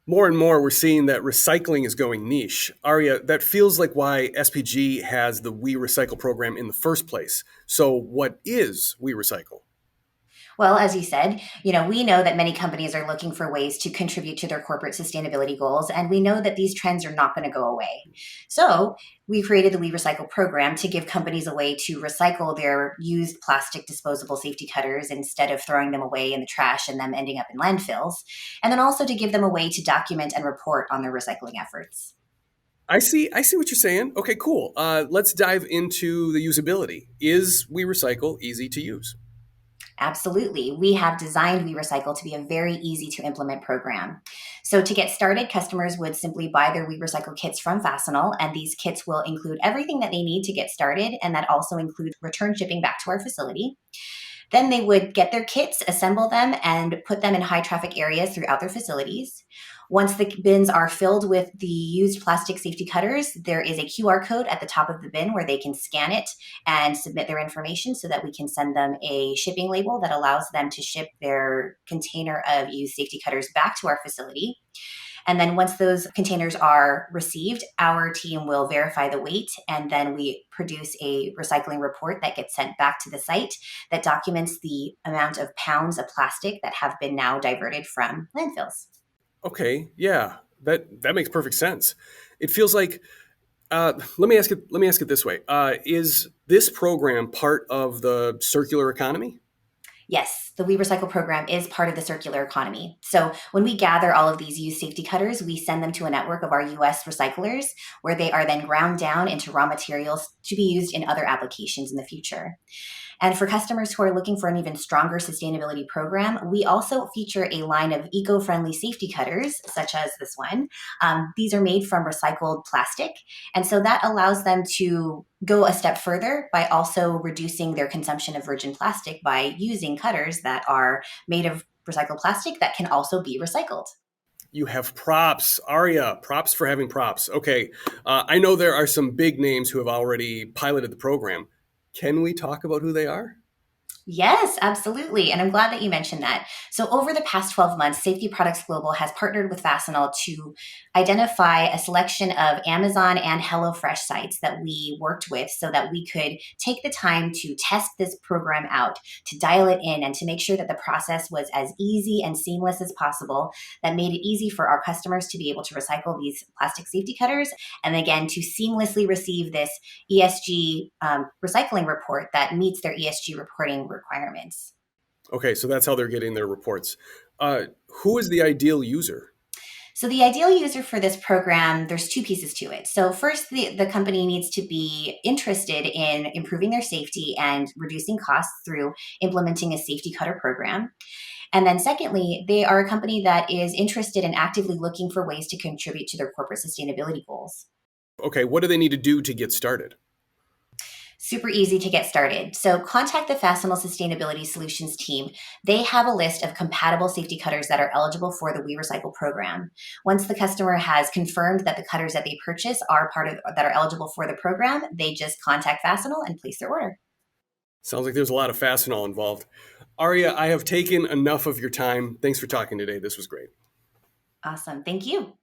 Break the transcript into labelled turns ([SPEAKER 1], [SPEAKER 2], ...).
[SPEAKER 1] More and more, we're seeing that recycling is going niche. Aria, that feels like why SPG has the weRecycle program in the first place. So, what is weRecycle?
[SPEAKER 2] Well, as you said, we know that many companies are looking for ways to contribute to their corporate sustainability goals, and we know that these trends are not going to go away. So, we created the We Recycle program to give companies a way to recycle their used plastic disposable safety cutters instead of throwing them away in the trash and them ending up in landfills, and then also to give them a way to document and report on their recycling efforts.
[SPEAKER 1] I see what you're saying. Okay, cool. Let's dive into the usability. Is weRecycle easy to use?
[SPEAKER 2] Absolutely. We have designed weRecycle to be a very easy to implement program. So to get started, customers would simply buy their weRecycle kits from Fastenal, and these kits will include everything that they need to get started, and that also includes return shipping back to our facility. Then they would get their kits, assemble them, and put them in high traffic areas throughout their facilities. Once the bins are filled with the used plastic safety cutters, there is a QR code at the top of the bin where they can scan it and submit their information so that we can send them a shipping label that allows them to ship their container of used safety cutters back to our facility. And then once those containers are received, our team will verify the weight, and then we produce a recycling report that gets sent back to the site that documents the amount of pounds of plastic that have been now diverted from landfills.
[SPEAKER 1] Okay, yeah, that makes perfect sense. It feels like let me ask it this way: is this program part of the circular economy?
[SPEAKER 2] Yes, the We Recycle program is part of the circular economy. So when we gather all of these used safety cutters, we send them to a network of our US recyclers where they are then ground down into raw materials to be used in other applications in the future. And for customers who are looking for an even stronger sustainability program, we also feature a line of eco friendly safety cutters, such as this one. These are made from recycled plastic. And so that allows them to go a step further by also reducing their consumption of virgin plastic by using cutters that are made of recycled plastic that can also be recycled.
[SPEAKER 1] You have props, Aria. Props for having props. Okay, I know there are some big names who have already piloted the program. Can we talk about who they are?
[SPEAKER 2] Yes, absolutely. And I'm glad that you mentioned that. So, over the past 12 months, Safety Products Global has partnered with Fastenal to identify a selection of Amazon and HelloFresh sites that we worked with so that we could take the time to test this program out, to dial it in, and to make sure that the process was as easy and seamless as possible. That made it easy for our customers to be able to recycle these plastic safety cutters. And again, to seamlessly receive this ESG recycling report that meets their ESG reporting requirements.
[SPEAKER 1] Okay, so that's how they're getting their reports. Uh, who is the ideal user?
[SPEAKER 2] So the ideal user for this program, there's two pieces to it. So first, the company needs to be interested in improving their safety and reducing costs through implementing a safety cutter program. And then secondly, they are a company that is interested in actively looking for ways to contribute to their corporate sustainability goals.
[SPEAKER 1] Okay, what do they need to do to get started?
[SPEAKER 2] Super easy to get started. So contact the Fastenal Sustainability Solutions team. They have a list of compatible safety cutters that are eligible for the We Recycle program. Once the customer has confirmed that the cutters that they purchase are part of that are eligible for the program, they just contact Fastenal and place their order.
[SPEAKER 1] Sounds like there's a lot of Fastenal involved. Aria, I have taken enough of your time. Thanks for talking today. This was great.
[SPEAKER 2] Awesome. Thank you.